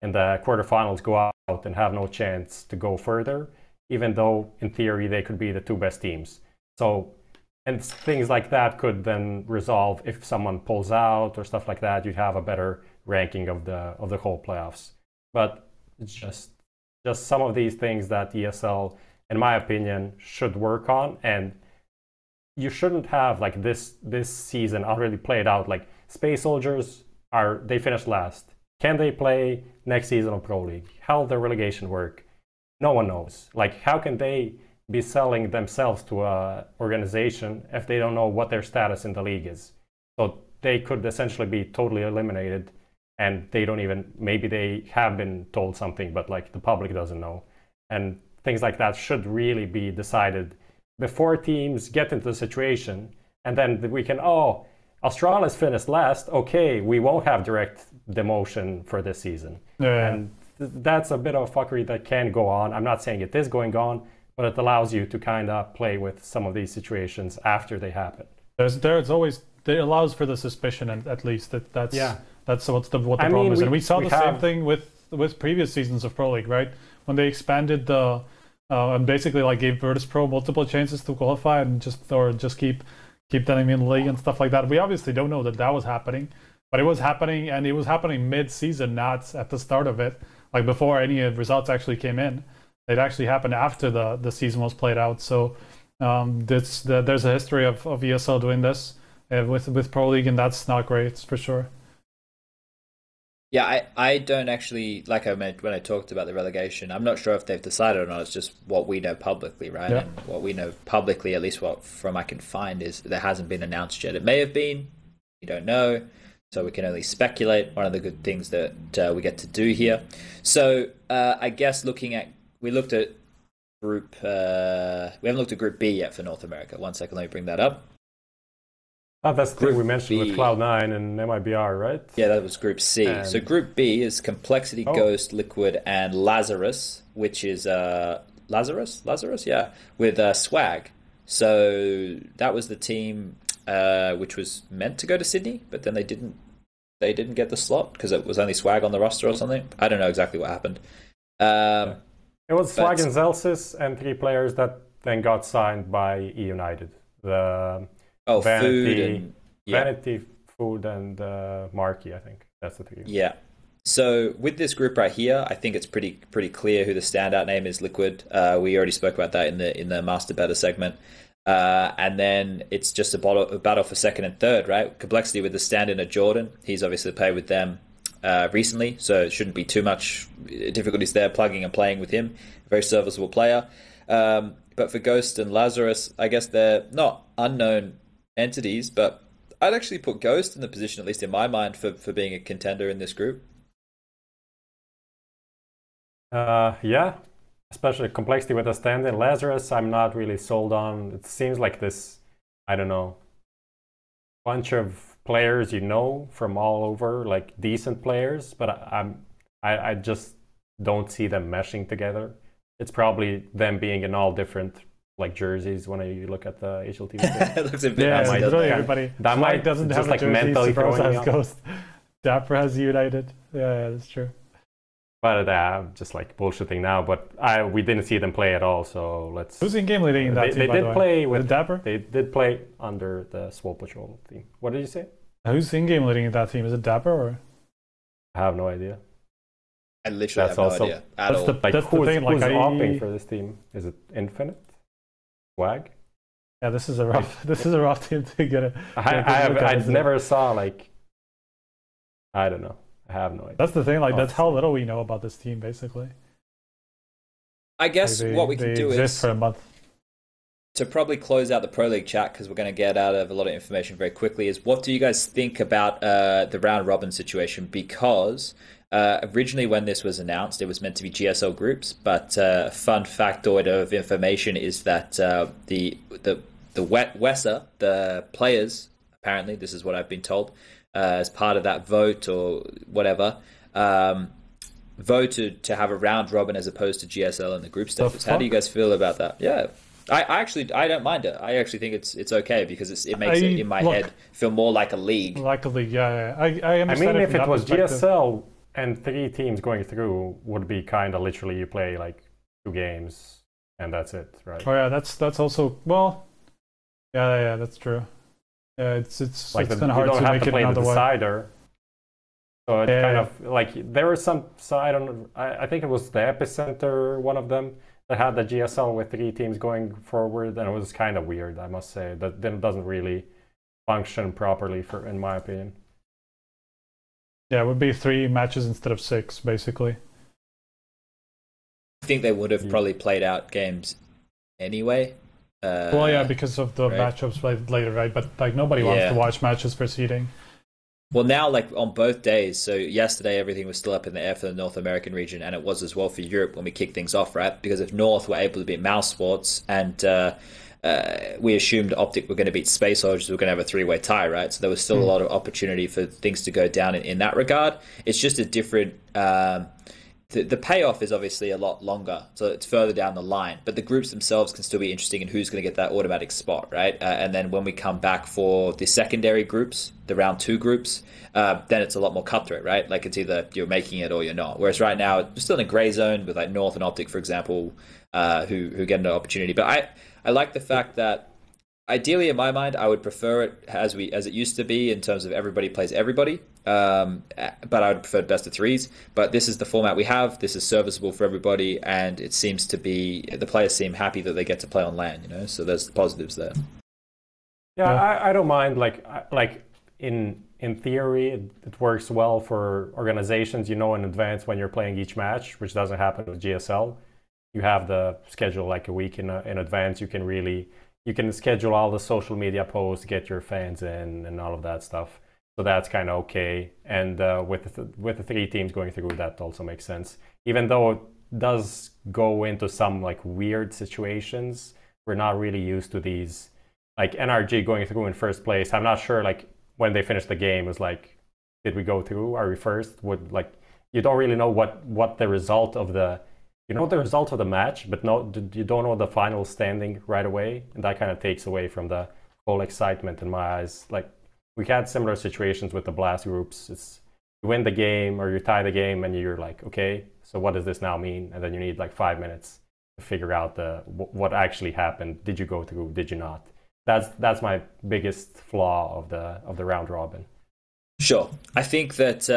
And the quarterfinals go out and have no chance to go further, even though in theory they could be the 2 best teams. So and things like that could then resolve if someone pulls out or stuff like that. You'd have a better ranking of the whole playoffs. But it's just some of these things that ESL, in my opinion, should work on. And you shouldn't have like this season already played out. Like Space Soldiers they finished last. Can they play next season of Pro League? How will the relegation work? No one knows. Like, how can they be selling themselves to a organization if they don't know what their status in the league is? So they could essentially be totally eliminated, and they don't even, maybe they have been told something, but like the public doesn't know. And things like that should really be decided before teams get into the situation, and then we can, Australis finished last, okay, we won't have direct demotion for this season. Yeah. And that's a bit of a fuckery that can go on. I'm not saying it is going on, but it allows you to kind of play with some of these situations after they happen. There's always, it allows for the suspicion, and at least that's what the problem is. And we saw the same thing with previous seasons of Pro League, right? When they expanded and basically like gave Virtus Pro multiple chances to qualify and just keep them in the league and stuff like that. We obviously don't know that was happening, but it was happening, and it was happening mid-season, not at the start of it, like before any results actually came in. It actually happened after the season was played out. So there's a history of ESL doing this with Pro League, and that's not great for sure. Yeah, I don't actually, like I meant when I talked about the relegation, I'm not sure if they've decided or not. It's just what we know publicly, right? Yeah. And what we know publicly, at least what from I can find, is there hasn't been announced yet. It may have been, we don't know, so we can only speculate. One of the good things that we get to do here. So I guess we looked at group, we haven't looked at Group B yet for North America. One second, let me bring that up. Oh, that's the thing we mentioned with Cloud9 and MIBR, right? Yeah, that was Group C. And so Group B is Complexity, Ghost, Liquid, and Lazarus, which is Lazarus, yeah, with Swag. So that was the team which was meant to go to Sydney, but then they didn't get the slot because it was only Swag on the roster or something. I don't know exactly what happened. It was Swag and Zelsis and 3 players that then got signed by E-United. Vanity, Food, and Marquee, I think. That's the 3. Yeah. So with this group right here, I think it's pretty clear who the standout name is. Liquid. We already spoke about that in the Master Beta segment. And then it's just a battle for second and third, right? Complexity with the stand-in of Jordan. He's obviously played with them recently, so it shouldn't be too much difficulties there plugging and playing with him. Very serviceable player. But for Ghost and Lazarus, I guess they're not unknown entities, but I'd actually put Ghost in the position, at least in my mind, for being a contender in this group. Yeah, especially Complexity with a stand-in. Lazarus, I'm not really sold on. It seems like this, I don't know, bunch of players from all over, like decent players, but I just don't see them meshing together. It's probably them being in all different like jerseys when you look at the HLTV. It looks a bit everybody. That might doesn't just have like a jersey, mentally Sabrosa throwing has me off. Ghost. Dapper has United. Yeah, that's true. But I'm just like bullshitting now. But we didn't see them play at all. So let's. Who's in game leading in that team? They did play with Dapper. They did play under the Swole Patrol team. What did you say? Who's in game leading in that team? Is it Dapper or? I have no idea. I literally have no idea at all. Who's opting for this team? Is it Infinite? Swag? Yeah, this is a rough team to get it. I never saw like. I don't know. I have no idea. That's the thing. Like that's how little we know about this team, basically. I guess what we can do is for a month. To probably close out the Pro League chat, because we're going to get out of a lot of information very quickly, is what do you guys think about the round robin situation? Because originally when this was announced, it was meant to be GSL groups, but fun factoid of information is that the WESA, the players, apparently, this is what I've been told, as part of that vote or whatever, voted to have a round robin as opposed to GSL in the group stages. How do you guys feel about that? Yeah. I don't mind it. I actually think it's okay because it makes it in my head feel more like a league. Like a league, yeah. I understand. I mean, if it was GSL and 3 teams going through, would be kind of literally you play like 2 games and that's it, right? Oh yeah, that's also Yeah, that's true. Yeah, it's Like kind of hard you don't to have make to it play the another way. decider. So it's Yeah, kind yeah. of like there were some. So I don't know. I think it was the Epicenter, one of them, that had the GSL with 3 teams going forward, and it was kind of weird, I must say. That then doesn't really function properly, in my opinion. Yeah, it would be 3 matches instead of 6, basically. I think they would have probably played out games anyway. Well, yeah, because of the right. matchups played later, right? But like nobody wants to watch matches for seeding. Well, now, like on both days, so yesterday everything was still up in the air for the North American region, and it was as well for Europe when we kicked things off, right? Because if North were able to beat Mouse Sports, and we assumed Optic were going to beat Space Soldiers, we were going to have a 3-way tie, right? So there was still a lot of opportunity for things to go down in that regard. It's just a different... The payoff is obviously a lot longer, so it's further down the line. But the groups themselves can still be interesting in who's going to get that automatic spot, right? And then when we come back for the secondary groups, the round 2 groups, then it's a lot more cutthroat, right? Like it's either you're making it or you're not. Whereas right now, it's still in a grey zone with like North and Optic, for example, who get an opportunity. But I like the fact that ideally, in my mind, I would prefer it as it used to be in terms of everybody plays everybody. But I would prefer best of 3s. But this is the format we have. This is serviceable for everybody, and it seems to be the players seem happy that they get to play on LAN. So there's the positives there. Yeah, I don't mind. Like in theory, it works well for organizations. In advance when you're playing each match, which doesn't happen with GSL. You have the schedule like a week in advance. You can schedule all the social media posts, get your fans in, and all of that stuff. So that's kind of okay. And with the 3 teams going through, that also makes sense. Even though it does go into some like weird situations, we're not really used to these. Like NRG going through in first place. I'm not sure like when they finished the game was like, did we go through? Are we first? You don't really know what the result of the. You know the result of the match, but you don't know the final standing right away, and that kind of takes away from the whole excitement in my eyes. Like we had similar situations with the Blast groups. It's you win the game or you tie the game, and you're like, okay, so what does this now mean? And then you need like 5 minutes to figure out what actually happened. Did you go through? Did you not? That's my biggest flaw of the round robin. Sure, I think that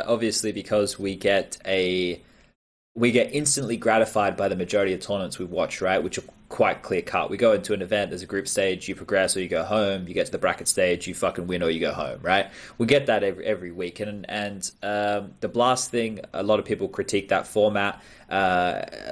obviously because we get instantly gratified by the majority of tournaments we watch, right? Which are quite clear cut. We go into an event, there's a group stage, you progress or you go home. You get to the bracket stage, you fucking win or you go home, right? We get that every week. And the Blast thing, a lot of people critique that format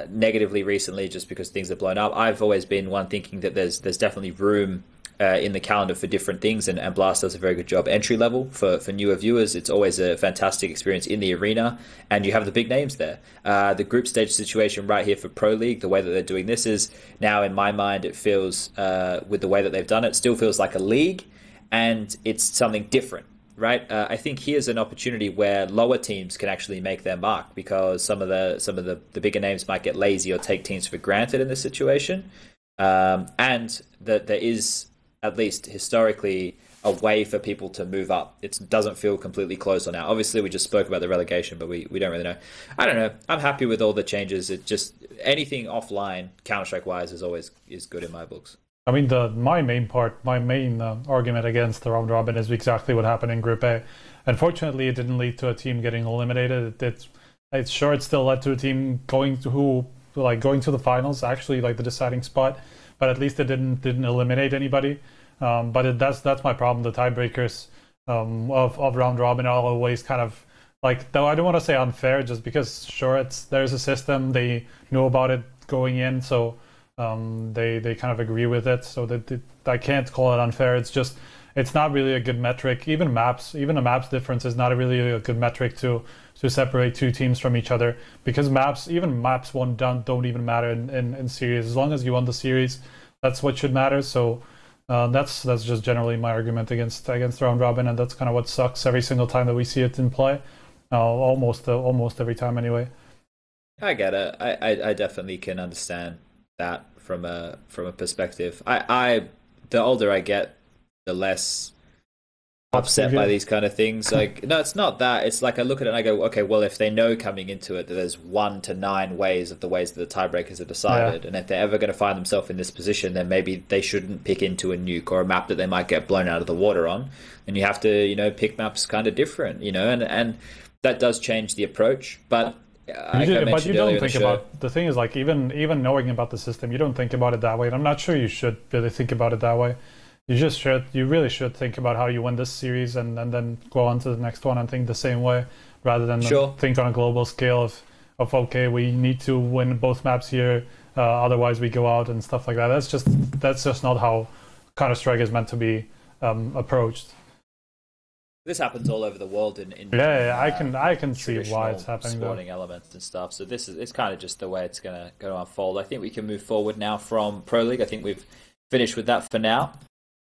negatively recently just because things have blown up. I've always been one thinking that there's definitely room in the calendar for different things, and Blast does a very good job entry level for newer viewers. It's always a fantastic experience in the arena, and you have the big names there. The group stage situation right here for Pro League, the way that they're doing this is now in my mind it feels with the way that they've done it still feels like a league, and it's something different, right? I think here's an opportunity where lower teams can actually make their mark because some of the bigger names might get lazy or take teams for granted in this situation, and that there is, at least historically, a way for people to move up. It doesn't feel completely closed on now. Obviously, we just spoke about the relegation, but we don't really know. I don't know. I'm happy with all the changes. It just anything offline, Counter-Strike wise, is good in my books. I mean, my main argument against the round robin is exactly what happened in Group A. Unfortunately, it didn't lead to a team getting eliminated. It's sure it still led to a team going to the finals, actually like the deciding spot. But at least it didn't eliminate anybody. But that's my problem. The tiebreakers of round robin are always kind of like, though I don't want to say unfair, just because sure there's a system, they know about it going in, so they kind of agree with it. So that I can't call it unfair. It's not really a good metric. Even a maps difference is not really a good metric to separate 2 teams from each other, because maps won don't even matter in series. As long as you won the series, that's what should matter. So that's just generally my argument against round robin, and that's kind of what sucks every single time that we see it in play. Almost every time anyway. I get it. I definitely can understand that from a perspective. The older I get, the less upset by these kind of things. Like, no, it's not that. It's like I look at it and I go, okay, well, if they know coming into it that there's 1 to 9 ways of the ways that the tiebreakers are decided, and if they're ever going to find themselves in this position, then maybe they shouldn't pick into a nuke or a map that they might get blown out of the water on. And you have to, you know, pick maps kind of different, you know, and that does change the approach. But but you don't think about the thing is like even knowing about the system, you don't think about it that way. And I'm not sure you should really think about it that way. You really should think about how you win this series and then go on to the next one and think the same way, rather than think on a global scale of okay, we need to win both maps here, otherwise we go out and stuff like that. That's just not how Counter-Strike is meant to be approached. This happens all over the world in I can see why it's happening. Sporting elements and stuff. So it's kind of just the way it's going to unfold. I think we can move forward now from Pro League. I think we've finished with that for now.